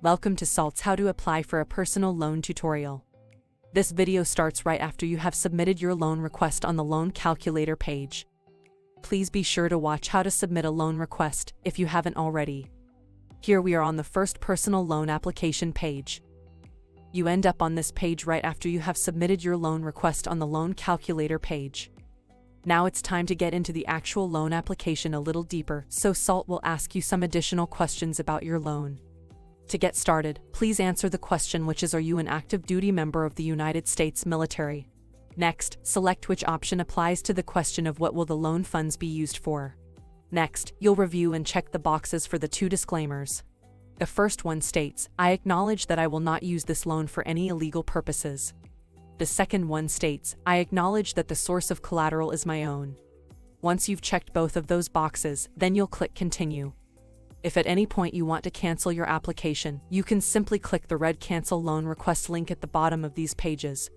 Welcome to SALT's How to Apply for a Personal Loan tutorial. This video starts right after you have submitted your loan request on the loan calculator page. Please be sure to watch how to submit a loan request if you haven't already. Here we are on the first personal loan application page. You end up on this page right after you have submitted your loan request on the loan calculator page. Now it's time to get into the actual loan application a little deeper, so SALT will ask you some additional questions about your loan. To get started, please answer the question, which is, are you an active duty member of the United States military? Next, select which option applies to the question of what will the loan funds be used for. Next, you'll review and check the boxes for the two disclaimers. The first one states, I acknowledge that I will not use this loan for any illegal purposes. The second one states, I acknowledge that the source of collateral is my own. Once you've checked both of those boxes, then you'll click Continue. If at any point you want to cancel your application, you can simply click the red Cancel Loan Request link at the bottom of these pages.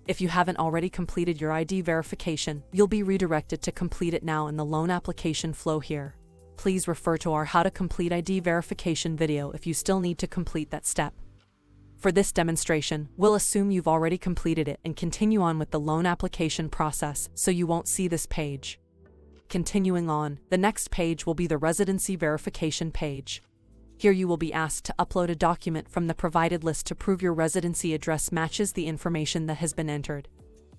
If you haven't already completed your ID verification, you'll be redirected to complete it now in the loan application flow here. Please refer to our How to Complete ID Verification video if you still need to complete that step. For this demonstration, we'll assume you've already completed it and continue on with the loan application process, so you won't see this page. Continuing on, the next page will be the residency verification page. Here you will be asked to upload a document from the provided list to prove your residency address matches the information that has been entered.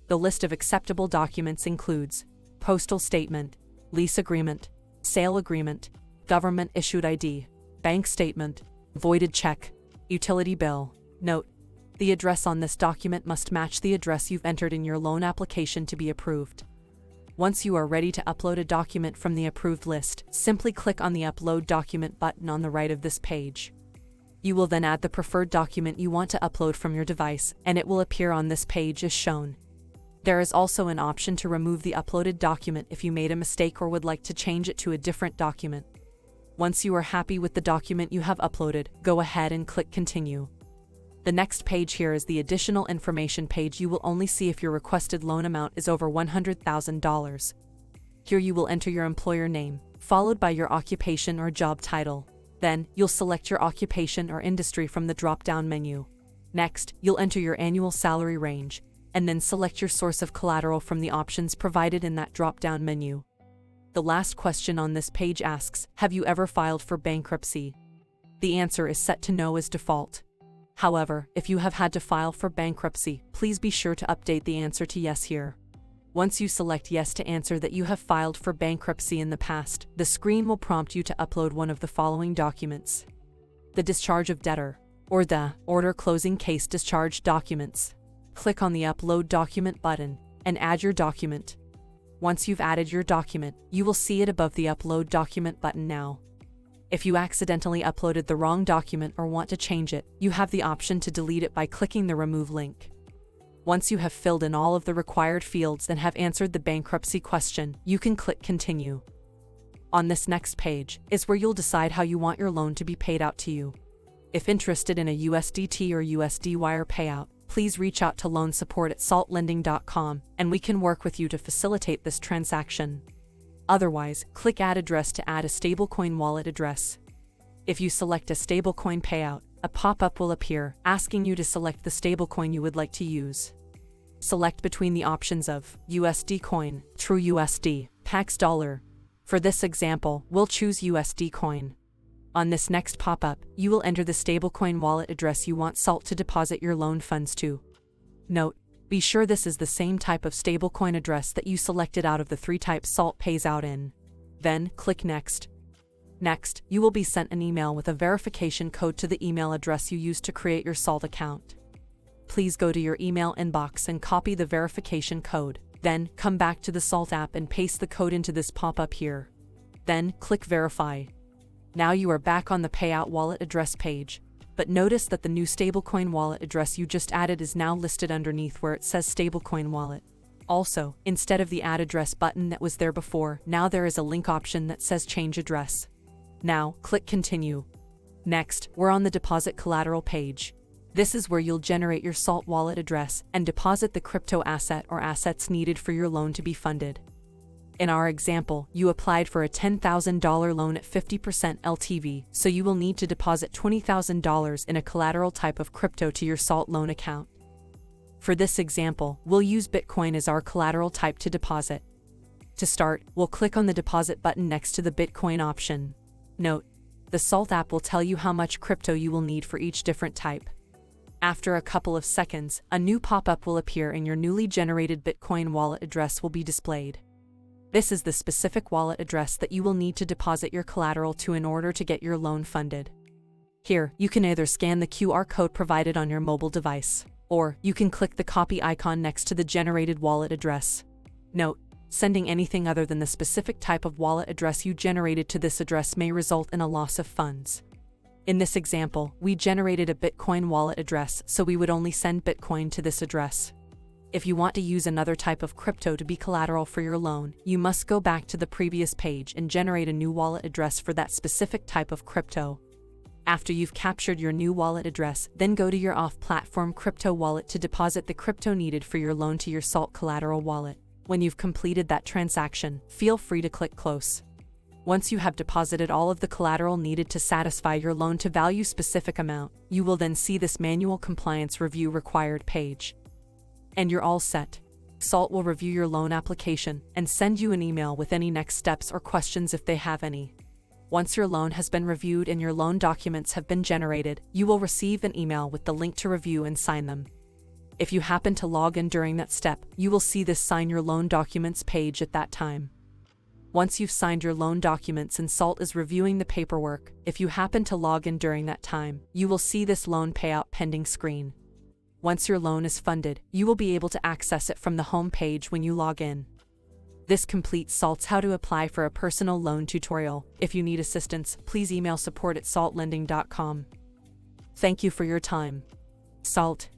The list of acceptable documents includes postal statement, lease agreement, sale agreement, government-issued ID, bank statement, voided check, utility bill. Note: the address on this document must match the address you've entered in your loan application to be approved. Once you are ready to upload a document from the approved list, simply click on the Upload Document button on the right of this page. You will then add the preferred document you want to upload from your device, and it will appear on this page as shown. There is also an option to remove the uploaded document if you made a mistake or would like to change it to a different document. Once you are happy with the document you have uploaded, go ahead and click Continue. The next page here is the additional information page. You will only see if your requested loan amount is over $100,000. Here you will enter your employer name, followed by your occupation or job title. Then, you'll select your occupation or industry from the drop-down menu. Next, you'll enter your annual salary range, and then select your source of collateral from the options provided in that drop-down menu. The last question on this page asks, have you ever filed for bankruptcy? The answer is set to no as default. However, if you have had to file for bankruptcy, please be sure to update the answer to yes here. Once you select yes to answer that you have filed for bankruptcy in the past, the screen will prompt you to upload one of the following documents: the discharge of debtor, or the order closing case discharge documents. Click on the Upload Document button and add your document. Once you've added your document, you will see it above the Upload Document button now. If you accidentally uploaded the wrong document or want to change it, you have the option to delete it by clicking the Remove link. Once you have filled in all of the required fields and have answered the bankruptcy question, you can click Continue. On this next page is where you'll decide how you want your loan to be paid out to you. If interested in a USDT or USD wire payout, please reach out to loan support at saltlending.com and we can work with you to facilitate this transaction. Otherwise, click Add Address to add a stablecoin wallet address. If you select a stablecoin payout, a pop-up will appear asking you to select the stablecoin you would like to use. Select between the options of USD Coin, True USD, Pax Dollar. For this example, we'll choose USD Coin. On this next pop-up, you will enter the stablecoin wallet address you want SALT to deposit your loan funds to. Note: be sure this is the same type of stablecoin address that you selected out of the 3 types SALT pays out in. Then, click Next. Next, you will be sent an email with a verification code to the email address you used to create your SALT account. Please go to your email inbox and copy the verification code. Then, come back to the SALT app and paste the code into this pop-up here. Then, click Verify. Now you are back on the Payout wallet address page. But notice that the new stablecoin wallet address you just added is now listed underneath where it says Stablecoin Wallet. Also, instead of the Add Address button that was there before, now there is a link option that says Change Address. Now, click Continue. Next, we're on the Deposit Collateral page. This is where you'll generate your SALT wallet address and deposit the crypto asset or assets needed for your loan to be funded. In our example, you applied for a $10,000 loan at 50% LTV, so you will need to deposit $20,000 in a collateral type of crypto to your SALT loan account. For this example, we'll use Bitcoin as our collateral type to deposit. To start, we'll click on the deposit button next to the Bitcoin option. Note, the SALT app will tell you how much crypto you will need for each different type. After a couple of seconds, a new pop-up will appear and your newly generated Bitcoin wallet address will be displayed. This is the specific wallet address that you will need to deposit your collateral to in order to get your loan funded. Here, you can either scan the QR code provided on your mobile device, or you can click the copy icon next to the generated wallet address. Note, sending anything other than the specific type of wallet address you generated to this address may result in a loss of funds. In this example, we generated a Bitcoin wallet address, so we would only send Bitcoin to this address. If you want to use another type of crypto to be collateral for your loan, you must go back to the previous page and generate a new wallet address for that specific type of crypto. After you've captured your new wallet address, then go to your off-platform crypto wallet to deposit the crypto needed for your loan to your SALT collateral wallet. When you've completed that transaction, feel free to click Close. Once you have deposited all of the collateral needed to satisfy your loan to value specific amount, you will then see this manual compliance review required page. And you're all set. SALT will review your loan application and send you an email with any next steps or questions if they have any. Once your loan has been reviewed and your loan documents have been generated, you will receive an email with the link to review and sign them. If you happen to log in during that step, you will see this Sign Your Loan Documents page at that time. Once you've signed your loan documents and SALT is reviewing the paperwork, if you happen to log in during that time, you will see this Loan Payout Pending screen. Once your loan is funded, you will be able to access it from the home page when you log in. This completes SALT's How to Apply for a Personal Loan tutorial. If you need assistance, please email support@saltlending.com. Thank you for your time. SALT.